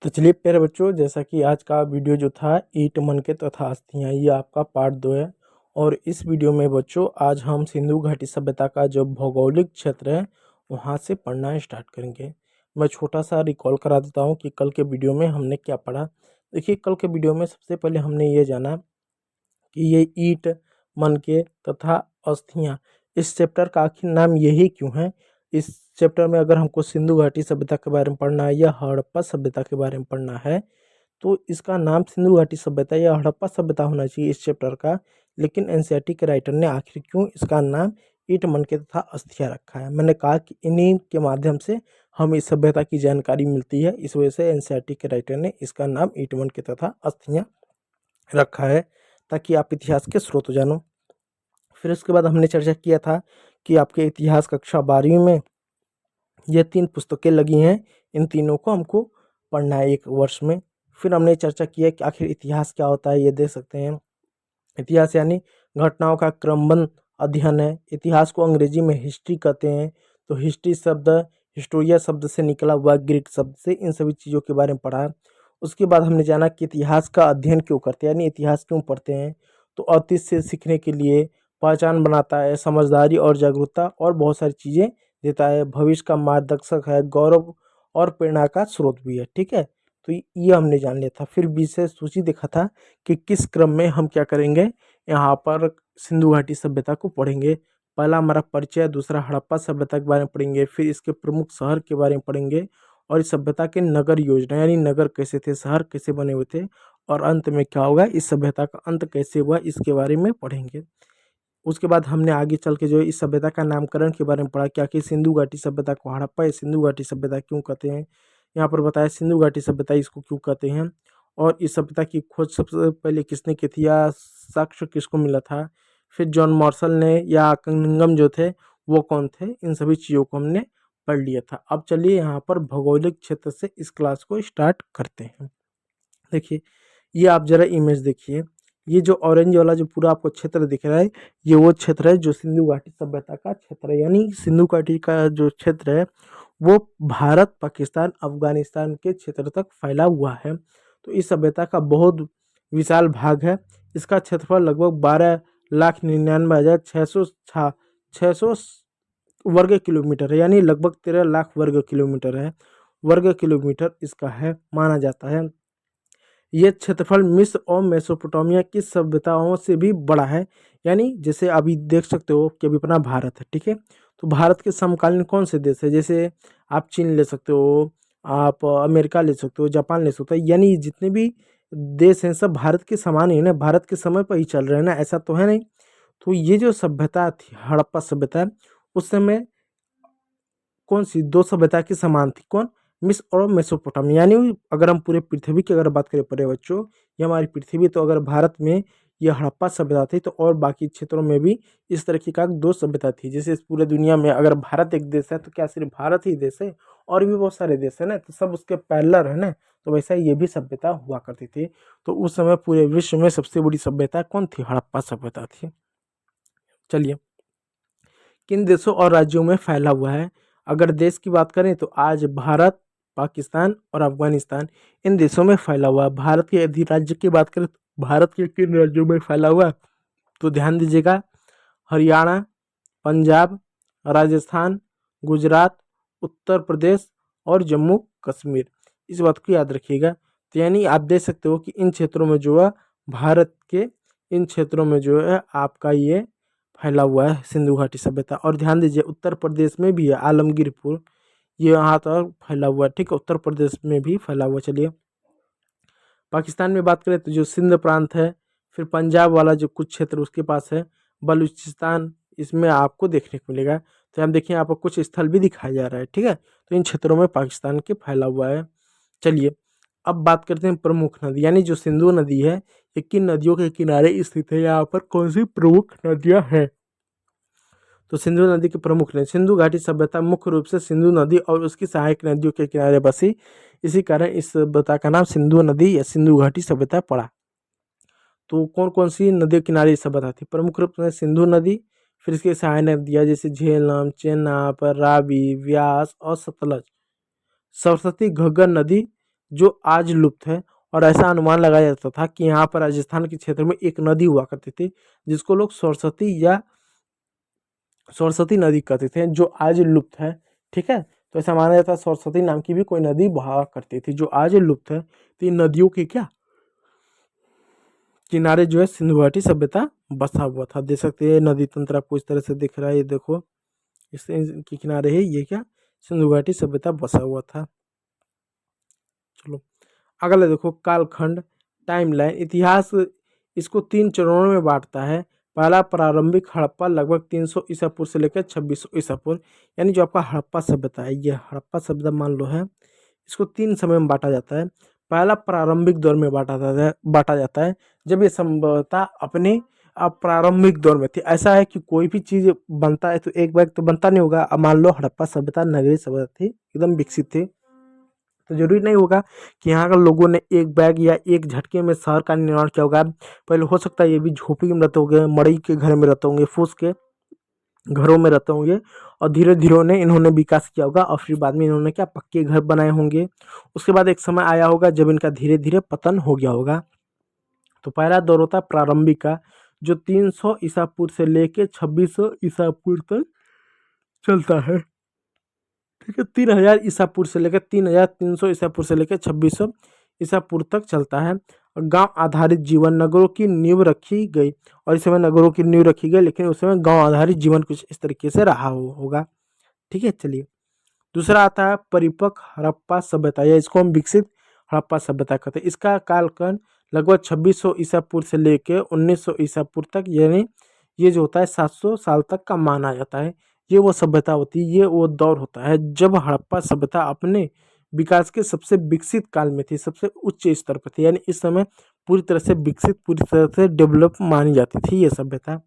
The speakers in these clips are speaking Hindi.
तो चलिए प्यारे बच्चों, जैसा कि आज का वीडियो जो था ईंट मनके तथा अस्थियाँ, ये आपका पार्ट 2 है। और इस वीडियो में बच्चों आज हम सिंधु घाटी सभ्यता का जो भौगोलिक क्षेत्र है वहाँ से पढ़ना स्टार्ट करेंगे। मैं छोटा सा रिकॉल करा देता हूँ कि कल के वीडियो में हमने क्या पढ़ा। देखिए, कल के वीडियो में सबसे पहले हमने ये जाना कि ये ईंट मनके तथा अस्थियाँ, इस चैप्टर का आखिर नाम यही क्यों है। इस चैप्टर में अगर हमको सिंधु घाटी सभ्यता के बारे में पढ़ना है या हड़प्पा सभ्यता के बारे में पढ़ना है तो इसका नाम सिंधु घाटी सभ्यता या हड़प्पा सभ्यता होना चाहिए इस चैप्टर का। लेकिन एनसीईआरटी के राइटर ने आखिर क्यों इसका नाम ईंट मनके तथा अस्थियाँ रखा है। मैंने कहा कि इन्हीं के माध्यम से हमें इस सभ्यता की जानकारी मिलती है, इस वजह से एनसीईआरटी के राइटर ने इसका नाम ईंट मनके तथा अस्थियाँ रखा है, ताकि आप इतिहास के स्रोत जानो। फिर उसके बाद हमने चर्चा किया था कि आपके इतिहास कक्षा 12वीं में ये 3 पुस्तकें लगी हैं, इन तीनों को हमको पढ़ना है एक वर्ष में। फिर हमने चर्चा किया कि आखिर इतिहास क्या होता है, ये देख सकते हैं। इतिहास यानी घटनाओं का क्रमबद्ध अध्ययन है। इतिहास को अंग्रेजी में हिस्ट्री कहते हैं। तो हिस्ट्री शब्द हिस्टोरिया शब्द से निकला हुआ, ग्रीक शब्द से, इन सभी चीज़ों के बारे में पढ़ा। उसके बाद हमने जाना कि इतिहास का अध्ययन क्यों करते हैं, यानी इतिहास क्यों पढ़ते हैं। तो अतीत से सीखने के लिए पहचान बनाता है, समझदारी और जागरूकता और बहुत सारी चीज़ें देता है, भविष्य का मार्गदर्शक है, गौरव और प्रेरणा का स्रोत भी है। ठीक है, तो ये हमने जान लिया था। फिर विषय सूची देखा था कि किस क्रम में हम क्या करेंगे, यहाँ पर सिंधु घाटी सभ्यता को पढ़ेंगे। पहला हमारा परिचय, दूसरा हड़प्पा सभ्यता के बारे में पढ़ेंगे, फिर इसके प्रमुख शहर के बारे में पढ़ेंगे और इस सभ्यता के नगर योजना यानी नगर कैसे थे, शहर कैसे बने हुए थे, और अंत में क्या होगा, इस सभ्यता का अंत कैसे हुआ, इसके बारे में पढ़ेंगे। उसके बाद हमने आगे चल के जो इस सभ्यता का नामकरण के बारे में पढ़ा, क्या कि सिंधु घाटी सभ्यता को हड़प्पा या सिंधु घाटी सभ्यता क्यों कहते हैं। यहाँ पर बताया सिंधु घाटी सभ्यता इसको क्यों कहते हैं, और इस सभ्यता की खोज सबसे पहले किसने की थी या साक्ष्य किसको मिला था। फिर जॉन मार्शल ने या कनिंघम जो थे वो कौन थे, इन सभी चीज़ों को हमने पढ़ लिया था। अब चलिए यहाँ पर भौगोलिक क्षेत्र से इस क्लास को स्टार्ट करते हैं। देखिए, ये आप जरा इमेज देखिए, ये जो ऑरेंज वाला जो पूरा आपको क्षेत्र दिख रहा है, ये वो क्षेत्र है जो सिंधु घाटी सभ्यता का क्षेत्र है। यानी सिंधु घाटी का जो क्षेत्र है वो भारत, पाकिस्तान, अफगानिस्तान के क्षेत्र तक फैला हुआ है। तो इस सभ्यता का बहुत विशाल भाग है। इसका क्षेत्रफल लगभग 12,99,600 वर्ग किलोमीटर है, यानी लगभग 13 लाख वर्ग किलोमीटर है, वर्ग किलोमीटर इसका है माना जाता है। ये क्षेत्रफल मिस्र और मेसोपोटामिया की सभ्यताओं से भी बड़ा है। यानी जैसे अभी देख सकते हो कि अभी अपना भारत है, ठीक है, तो भारत के समकालीन कौन से देश है, जैसे आप चीन ले सकते हो, आप अमेरिका ले सकते हो, जापान ले सकते हो, यानी जितने भी देश हैं सब भारत के समान ही है ना, भारत के समय पर ही चल रहे हैं ना, ऐसा तो है नहीं। तो ये जो सभ्यता थी हड़प्पा सभ्यता, उस समय कौन सी दो सभ्यता के समान थी, कौन, मिस्र और मेसोपोटामिया। यानी अगर हम पूरे पृथ्वी की अगर बात करें पड़े बच्चों, ये हमारी पृथ्वी, तो अगर भारत में ये हड़प्पा सभ्यता थी तो और बाकी क्षेत्रों में भी इस तरीके का दो सभ्यता थी। जैसे इस पूरे दुनिया में अगर भारत एक देश है तो क्या सिर्फ भारत ही देश है, और भी बहुत सारे देश है ना, तो सब उसके पैरेलल है ना। तो वैसा ये भी सभ्यता हुआ करती थी। तो उस समय पूरे विश्व में सबसे बड़ी सभ्यता कौन थी, हड़प्पा सभ्यता थी। चलिए, किन देशों और राज्यों में फैला हुआ है। अगर देश की बात करें तो आज भारत, पाकिस्तान और अफगानिस्तान इन देशों में फैला हुआ है। भारत के अधिराज्य की बात करें तो भारत के किन राज्यों में फैला हुआ है, तो ध्यान दीजिएगा, हरियाणा, पंजाब, राजस्थान, गुजरात, उत्तर प्रदेश और जम्मू कश्मीर। इस बात को याद रखिएगा। तो यानी आप देख सकते हो कि इन क्षेत्रों में जो है, भारत के इन क्षेत्रों में जो है आपका ये फैला हुआ है सिंधु घाटी सभ्यता। और ध्यान दीजिए उत्तर प्रदेश में भी है आलमगीरपुर, ये यहाँ तक फैला हुआ है, ठीक है, उत्तर प्रदेश में भी फैला हुआ। चलिए, पाकिस्तान में बात करें तो जो सिंध प्रांत है, फिर पंजाब वाला जो कुछ क्षेत्र उसके पास है, बलूचिस्तान, इसमें आपको देखने को मिलेगा। तो हम देखिए यहाँ पर कुछ स्थल भी दिखाया जा रहा है, ठीक है, तो इन क्षेत्रों में पाकिस्तान के फैला हुआ है। चलिए, अब बात करते हैं प्रमुख नदी, यानी जो सिंधु नदी है ये किन नदियों के किनारे स्थित है, यहाँ पर कौन सी प्रमुख नदियाँ हैं। तो सिंधु नदी के प्रमुख नदी, सिंधु घाटी सभ्यता मुख्य रूप से सिंधु नदी और उसकी सहायक नदियों के किनारे बसी, इसी कारण इस सभ्यता का नाम सिंधु नदी या सिंधु घाटी सभ्यता पड़ा। तो कौन कौन सी नदी किनारे सभ्यता थी, प्रमुख रूप से सिंधु नदी, फिर इसकी सहायक नदियाँ जैसे झेलम, चेनाब, रावी, व्यास और सतलज, सरस्वती, घग्गर नदी, जो आज लुप्त है। और ऐसा अनुमान लगाया जाता था कि यहाँ पर राजस्थान के क्षेत्र में एक नदी हुआ करती थी जिसको लोग सरस्वती नदी कहते थे, जो आज लुप्त है। ठीक है, तो ऐसा माना जाता है सरस्वती नाम की भी कोई नदी बहा करती थी जो आज लुप्त है। तो इन नदियों के क्या किनारे जो है सिंधु घाटी सभ्यता बसा हुआ था। देख सकते हैं नदी तंत्र आपको इस तरह से दिख रहा है, ये देखो इसके किनारे है ये क्या सिंधु घाटी सभ्यता बसा हुआ था। चलो अगला देखो कालखंड टाइमलाइन इतिहास इसको 3 चरणों में बांटता है। पहला प्रारंभिक हड़प्पा लगभग 300 ईसा पूर्व से लेकर 2600 ईसा पूर्व, यानी जो आपका हड़प्पा सभ्यता है, ये हड़प्पा सभ्यता मान लो है, इसको 3 समय में बांटा जाता है। पहला प्रारंभिक दौर में बांटा जाता है जब ये सभ्यता अपने प्रारंभिक दौर में थी। ऐसा है कि कोई भी चीज़ बनता है तो एक बार तो बनता नहीं होगा। अब मान लो हड़प्पा सभ्यता नगरीय सभ्यता थी, एकदम विकसित थी, तो जरूरी नहीं होगा कि यहाँ के लोगों ने एक बैग या एक झटके में शहर का निर्माण किया होगा। पहले हो सकता है ये भी झोपड़ी में रहते होंगे, मड़ई के घर में रहते होंगे, फूस के घरों में रहते होंगे, और धीरे धीरे इन्होंने विकास किया होगा और फिर बाद में इन्होंने क्या पक्के घर बनाए होंगे। उसके बाद एक समय आया होगा जब इनका धीरे धीरे पतन हो गया होगा। तो पहला दौर होता है प्रारंभिक का, जो 300 ईसा पूर्व से लेके 2600 ईसा पूर्व तक चलता है। ठीक है, 3000 ईसा पूर्व से लेकर 3300 ईसा पूर्व से लेकर 2600 ईसा पूर्व तक चलता है। और गांव आधारित जीवन नगरों की नींव रखी गई, और इस समय नगरों की नींव रखी गई, लेकिन उस समय गांव आधारित जीवन कुछ इस तरीके से रहा होगा। ठीक है, चलिए दूसरा आता है परिपक्व हड़प्पा सभ्यता, या इसको हम विकसित हड़प्पा सभ्यता कहते हैं। इसका कालखंड लगभग 2600 ईसा पूर्व से लेकर 1900 ईसा पूर्व तक, यानी ये जो होता है 700 साल तक का माना जाता है। ये वो सभ्यता होती है, ये वो दौर होता है जब हड़प्पा सभ्यता अपने विकास के सबसे विकसित काल में थी, सबसे उच्च स्तर पर थी, यानी इस समय पूरी तरह से विकसित, पूरी तरह से डेवलप मानी जाती थी ये सभ्यता।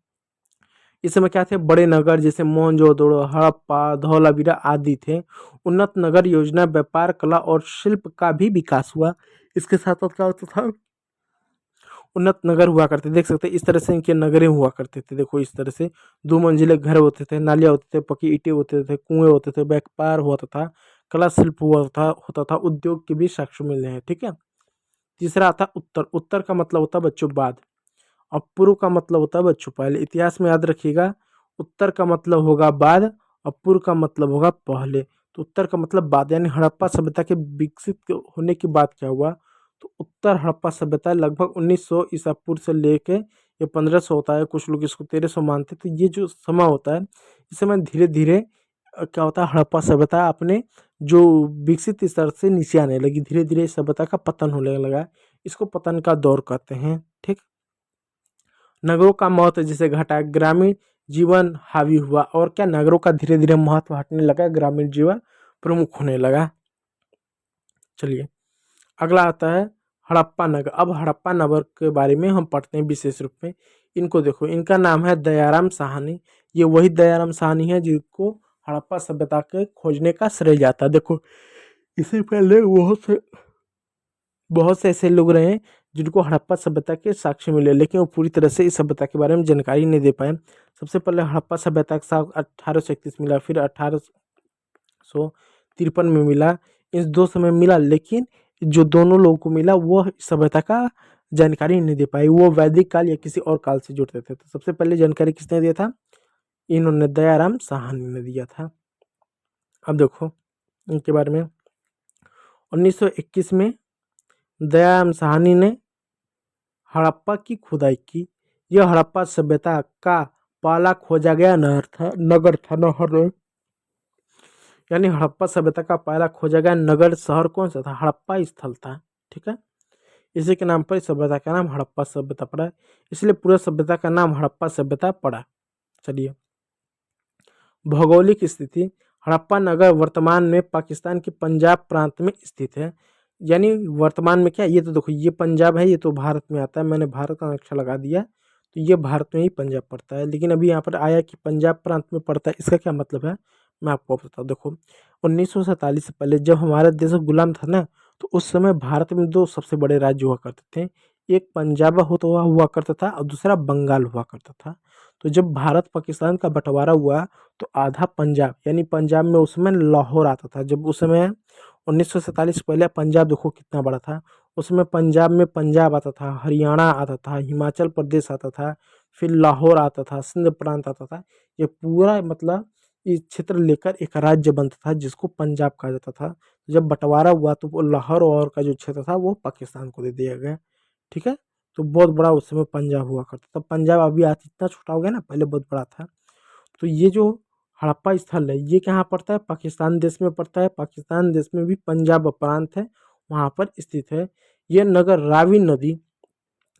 इस समय क्या थे, बड़े नगर जैसे मोहनजोदड़ो, हड़प्पा, धौलावीरा आदि थे। उन्नत नगर योजना, व्यापार, कला और शिल्प का भी विकास हुआ। इसके साथ साथ क्या होता था, उन्नत नगर हुआ करते, देख सकते हैं इस तरह से इनके नगरें हुआ करते थे। देखो इस तरह से 2 मंजिले घर होते थे, नालियाँ होते थे, पक्की ईंटें होते थे, कुएं होते थे, व्यापार होता था, कला शिल्प होता था, उद्योग के भी साक्ष्य मिल रहे हैं। ठीक है, तीसरा आता उत्तर। उत्तर का मतलब होता है बच्चों बाद, और पूर्व का मतलब होता है बच्चों पहले। इतिहास में याद रखिएगा, उत्तर का मतलब होगा बाद और पूर्व का मतलब होगा पहले। तो उत्तर का मतलब बाद, यानी हड़प्पा सभ्यता के विकसित होने के बाद क्या हुआ, तो उत्तर हड़प्पा सभ्यता लगभग 1900 ईसा पूर्व से लेके ये 1500 होता है, कुछ लोग इसको 1300 मानते। तो ये जो समय होता है, इस समय धीरे धीरे क्या होता है, हड़प्पा सभ्यता अपने जो विकसित स्तर से नीचे आने लगी, धीरे धीरे इस सभ्यता का पतन होने लगा। इसको पतन का दौर कहते हैं। ठीक, नगरों का महत्व जैसे घटा, ग्रामीण जीवन हावी हुआ, और क्या नगरों का धीरे धीरे महत्व हटने लगा, ग्रामीण जीवन प्रमुख होने लगा। चलिए अगला आता है हड़प्पा नगर। अब हड़प्पा नगर के बारे में हम पढ़ते हैं विशेष रूप में। इनको देखो, इनका नाम है दयाराम साहनी। ये वही दयाराम साहनी है जिनको हड़प्पा सभ्यता के खोजने का श्रेय जाता है। देखो इससे पहले बहुत से ऐसे लोग रहे जिनको हड़प्पा सभ्यता के साक्ष्य मिले, लेकिन वो पूरी तरह से इस सभ्यता के बारे में जानकारी नहीं दे पाए। सबसे पहले हड़प्पा सभ्यता का साक्ष्य 1831 मिला, फिर 1853 में मिला। इस 2 समय मिला, लेकिन जो दोनों लोगों को मिला वो सभ्यता का जानकारी नहीं दे पाई, वो वैदिक काल या किसी और काल से जुड़ते थे। तो सबसे पहले जानकारी किसने दिया था, इन्होंने दयाराम साहनी ने दिया था। अब देखो इनके बारे में, 1921 में दयाराम साहनी ने हड़प्पा की खुदाई की। यह हड़प्पा सभ्यता का पहला खोजा गया नगर था। यानी हड़प्पा सभ्यता का पहला खोजा गया नगर शहर कौन सा था, हड़प्पा स्थल था। ठीक है, इसी के नाम पर इस सभ्यता का नाम हड़प्पा सभ्यता पड़ा, इसलिए पूरा सभ्यता का नाम हड़प्पा सभ्यता पड़ा। चलिए भौगोलिक स्थिति, हड़प्पा नगर वर्तमान में पाकिस्तान के पंजाब प्रांत में स्थित है। यानी वर्तमान में क्या, ये तो देखो ये पंजाब है, ये तो भारत में आता है, मैंने भारत का नक्शा लगा दिया, तो ये भारत में ही पंजाब पड़ता है। लेकिन अभी यहाँ पर आया कि पंजाब प्रांत में पड़ता है, इसका क्या मतलब है मैं आपको बताता हूँ। देखो 1947 से पहले जब हमारा देश गुलाम था ना, तो उस समय भारत में 2 सबसे बड़े राज्य हुआ करते थे। एक पंजाब हुआ करता था और दूसरा बंगाल हुआ करता था। तो जब भारत पाकिस्तान का बंटवारा हुआ, तो आधा पंजाब, यानी पंजाब में उस समय लाहौर आता था, जब उस समय 1947 पहले पंजाब देखो कितना बड़ा था। उसमें पंजाब में पंजाब आता था, हरियाणा आता था, हिमाचल प्रदेश आता था, फिर लाहौर आता था, सिंध प्रांत आता था। ये पूरा मतलब इस क्षेत्र लेकर एक राज्य बनता था जिसको पंजाब कहा जाता था। जब बंटवारा हुआ तो वो लाहौर और का जो क्षेत्र था वो पाकिस्तान को दे दिया गया। ठीक है, तो बहुत बड़ा उस समय पंजाब हुआ करता था। पंजाब अभी आज इतना छोटा हो गया ना, पहले बहुत बड़ा था। तो ये जो हड़प्पा स्थल है ये कहाँ पड़ता है, पाकिस्तान देश में पड़ता है। पाकिस्तान देश में भी पंजाब प्रांत है, वहाँ पर स्थित है। ये नगर रावी नदी,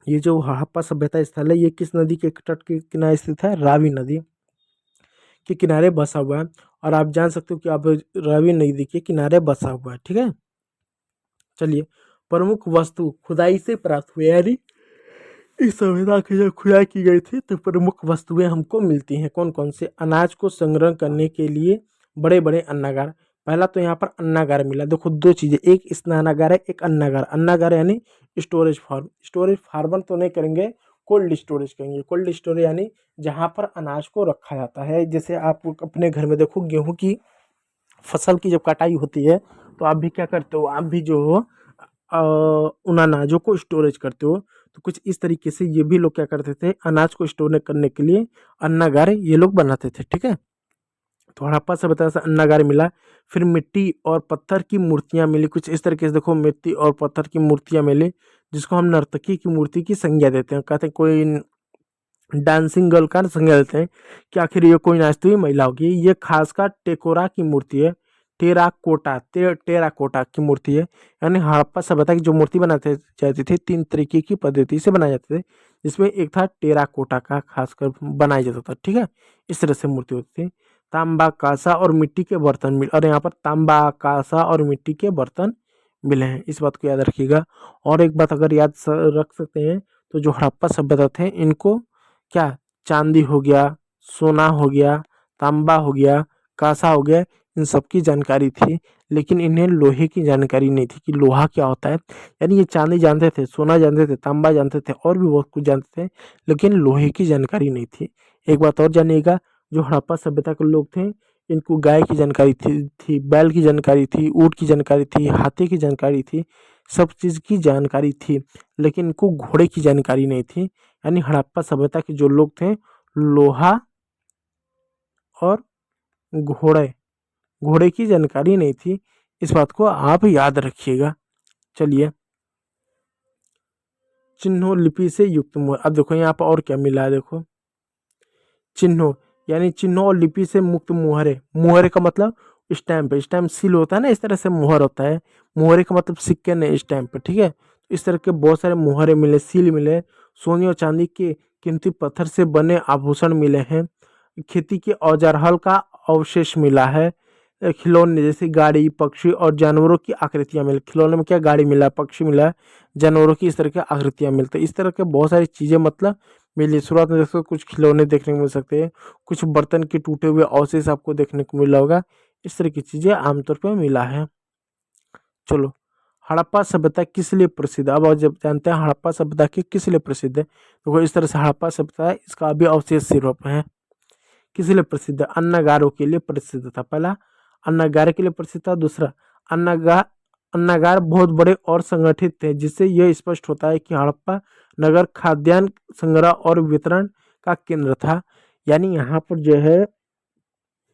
ये जो हड़प्पा सभ्यता स्थल है ये किस नदी के तट के किनारे स्थित है, रावी नदी के किनारे बसा हुआ है। और आप जान सकते हो कि अब रावी नदी के किनारे बसा हुआ है। ठीक है, चलिए, प्रमुख वस्तु खुदाई से प्राप्त हुए, यानी इस सभ्यता की जब खुदाई की गई थी तो प्रमुख वस्तुएं हमको मिलती हैं। कौन कौन से, अनाज को संग्रह करने के लिए बड़े बड़े अन्नागार। पहला तो यहाँ पर अन्नागार मिला। देखो दो चीजें, एक स्नानागार है, एक अन्नागार। अन्नागार यानी स्टोरेज फार्म, स्टोरेज फार्मर तो नहीं करेंगे, कोल्ड स्टोरेज करेंगे। कोल्ड स्टोरेज यानी जहाँ पर अनाज को रखा जाता है। जैसे आप अपने घर में देखो, गेहूं की फसल की जब कटाई होती है तो आप भी क्या करते हो, आप भी जो हो उन अनाजों को स्टोरेज करते हो। तो कुछ इस तरीके से ये भी लोग क्या करते थे, अनाज को स्टोर करने के लिए अन्नागार ये लोग बनाते थे। ठीक है, तो हड़प्पा सभ्यता से अन्नागार मिला। फिर मिट्टी और पत्थर की मूर्तियां मिली, कुछ इस तरीके से देखो, मिट्टी और पत्थर की मूर्तियां मिली जिसको हम नर्तकी की मूर्ति की संज्ञा देते हैं। कहते हैं कोई डांसिंग गर्ल का संज्ञा देते हैं कि आखिर ये कोई नाचती हुई महिला होगी। ये खासकर टेकोरा की मूर्ति है, टेराकोटा की मूर्ति है। यानी हड़प्पा सभ्यता की जो मूर्ति बनाते जाती थी तीन तरीके की पद्धति से बनाए जाते थे, जिसमें एक था टेराकोटा का खासकर बनाया जाता था। ठीक है, इस तरह से मूर्ति होती थी। तांबा, कांसा और मिट्टी के बर्तन मिले, और यहाँ पर तांबा, कांसा और मिट्टी के बर्तन मिले हैं, इस बात को याद रखिएगा। और एक बात अगर याद रख सकते हैं तो जो हड़प्पा सभ्यता थे इनको क्या, चांदी हो गया, सोना हो गया, तांबा हो गया, कांसा हो गया, इन सब की जानकारी थी। लेकिन इन्हें लोहे की जानकारी नहीं थी कि लोहा क्या होता है। यानी ये चांदी जानते थे, सोना जानते थे, तांबा जानते थे और भी बहुत कुछ जानते थे, लेकिन लोहे की जानकारी नहीं थी। एक बात और जानिएगा, जो हड़प्पा सभ्यता के लोग थे इनको गाय की जानकारी थी, बैल की जानकारी थी, ऊँट की जानकारी थी, हाथी की जानकारी थी, सब चीज़ की जानकारी थी, लेकिन इनको घोड़े की जानकारी नहीं थी। यानी हड़प्पा सभ्यता के जो लोग थे, लोहा और घोड़े घोड़े की जानकारी नहीं थी, इस बात को आप याद रखिएगा। चलिए, चिन्हों लिपि से युक्त मुहर। अब देखो यहाँ पर और क्या मिला है, देखो चिन्हों, यानी चिन्हों और लिपि से मुक्त मुहरे। मुहरे का मतलब स्टैंप, स्टैंप सील होता है ना, इस तरह से मुहर होता है। मुहरे का मतलब सिक्के नहीं, स्टैंप। ठीक है, इस तरह के बहुत सारे मुहरे मिले, सील मिले। सोने और चांदी के कीमती पत्थर से बने आभूषण मिले हैं। खेती के औजार, हल का अवशेष मिला है। खिलौने जैसे गाड़ी, पक्षी और जानवरों की आकृतियां मिली। खिलौने में क्या, गाड़ी मिला, पक्षी मिला, जानवरों की इस तरह की आकृतियां मिलती है। इस तरह के बहुत सारी चीजें मतलब मिली। शुरुआत में देखो कुछ खिलौने देखने को मिल सकते हैं, कुछ बर्तन के टूटे हुए अवशेष आपको देखने को मिला होगा। इस तरह की चीजें आमतौर पर मिला है। चलो, हड़प्पा सभ्यता किस लिए प्रसिद्ध है, अब और जब जानते हैं हड़प्पा सभ्यता की किस लिए प्रसिद्ध है। तो इस तरह से हड़प्पा सभ्यता है, इसका अभी अवशेष सिर्फ है। किस लिए प्रसिद्ध है, अन्नागारों के लिए प्रसिद्ध था। पहला अन्नागार के लिए प्रसिद्ध था। दूसरा, अन्नागार अन्नागार बहुत बड़े और संगठित थे, जिससे यह स्पष्ट होता है कि हड़प्पा नगर खाद्यान्न संग्रह और वितरण का केंद्र था। यानी यहाँ पर जो है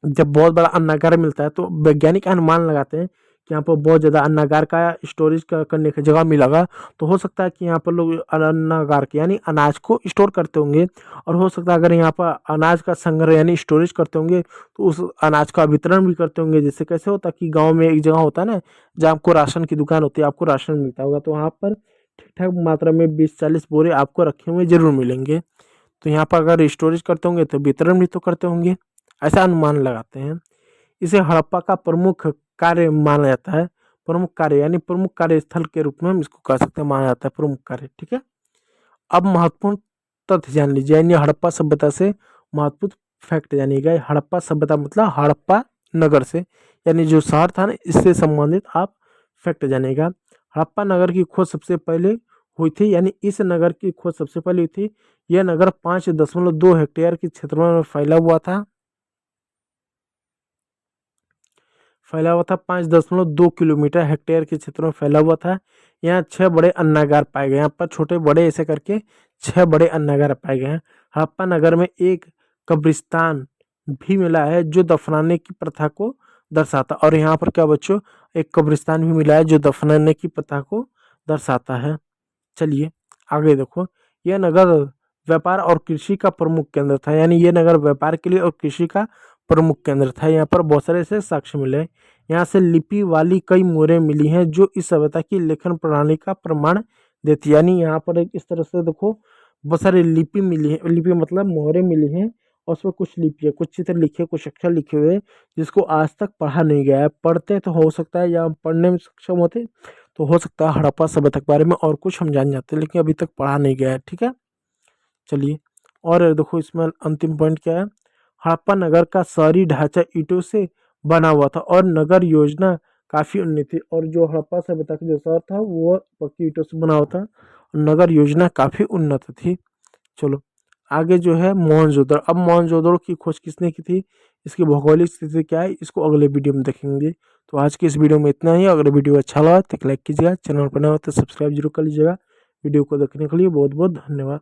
जब बहुत बड़ा अन्नागार मिलता है तो वैज्ञानिक अनुमान लगाते हैं कि यहाँ पर बहुत ज़्यादा अन्नागार का स्टोरेज करने की जगह मिलेगा। तो हो सकता है कि यहाँ पर लोग अन्नागार के यानी अनाज को स्टोर करते होंगे, और हो सकता है अगर यहाँ पर अनाज का संग्रह यानी स्टोरेज करते होंगे तो उस अनाज का वितरण भी करते होंगे। जैसे कैसे होता है कि गाँव में एक जगह होता है ना जहाँ आपको राशन की दुकान होती है, आपको राशन मिलता होगा, तो वहाँ पर ठीक ठाक मात्रा में 20-40 बोरे आपको रखे हुए जरूर मिलेंगे। तो यहाँ पर अगर स्टोरेज करते होंगे तो वितरण भी तो करते होंगे, ऐसा अनुमान लगाते हैं। इसे हड़प्पा का प्रमुख कार्य माना जाता है। प्रमुख कार्य यानी प्रमुख कार्य स्थल के रूप में हम इसको कह सकते हैं, माना जाता है प्रमुख कार्य। ठीक है, अब महत्वपूर्ण तथ्य जान लीजिए, यानी हड़प्पा सभ्यता से महत्वपूर्ण फैक्ट जानिएगा। हड़प्पा सभ्यता मतलब हड़प्पा नगर से, यानी जो शहर था ना इससे संबंधित आप फैक्ट जानिएगा। हड़प्पा नगर की खोज सबसे पहले हुई थी, यानी इस नगर की खोज सबसे पहले हुई थी। यह नगर 5.2 हेक्टेयर के क्षेत्र में फैला हुआ था। फैला हुआ था। 5.2 किलोमीटर हेक्टेयर के क्षेत्र में फैला हुआ था। यहाँ 6 बड़े अन्नागार पाए गए। यहाँ पर छोटे बड़े ऐसे करके 6 बड़े अन्नागार पाए गए हैं। हड़प्पा नगर में एक कब्रिस्तान भी मिला है जो दफनाने की प्रथा को दर्शाता। और यहाँ पर क्या बच्चों, एक कब्रिस्तान भी मिला है जो दफनाने की प्रथा को दर्शाता है। चलिए आगे देखो, यह नगर व्यापार और कृषि का प्रमुख केंद्र था। यानी ये नगर व्यापार के लिए और कृषि का प्रमुख केंद्र था। यहाँ पर बहुत सारे ऐसे साक्ष्य मिले। यहाँ से लिपि वाली कई मोहरें मिली हैं जो इस सभ्यता की लेखन प्रणाली का प्रमाण देती है। यानी यहाँ पर एक इस तरह से देखो बहुत सारी लिपि मिली है, लिपि मतलब मोहरें मिली हैं और उसमें कुछ लिपि है, कुछ चित्र लिखे, कुछ अक्षर लिखे हुए हैं जिसको आज तक पढ़ा नहीं गया है। पढ़ते तो हो सकता है या पढ़ने में सक्षम होते तो हो सकता है हड़प्पा सभ्यता के बारे में और कुछ हम जान जाते, लेकिन अभी तक पढ़ा नहीं गया है। ठीक है, चलिए और देखो इसमें अंतिम पॉइंट क्या है। हड़प्पा नगर का शहरी ढांचा ईंटों से बना हुआ था और नगर योजना काफी उन्नत थी। और जो हड़प्पा सभ्यता का जो शहर था वो पक्की ईंटों से बना हुआ था और नगर योजना काफी उन्नत थी। चलो आगे जो है मोहनजोदड़ो। अब मोहनजोदड़ो की खोज किसने की थी, इसकी भौगोलिक स्थिति क्या है, इसको अगले वीडियो में देखेंगे। तो आज की इस वीडियो में इतना ही। अगर वीडियो अच्छा लगा तो लाइक कीजिएगा, चैनल पर नया हो तो सब्सक्राइब जरूर कर लीजिएगा। वीडियो को देखने के लिए बहुत बहुत धन्यवाद।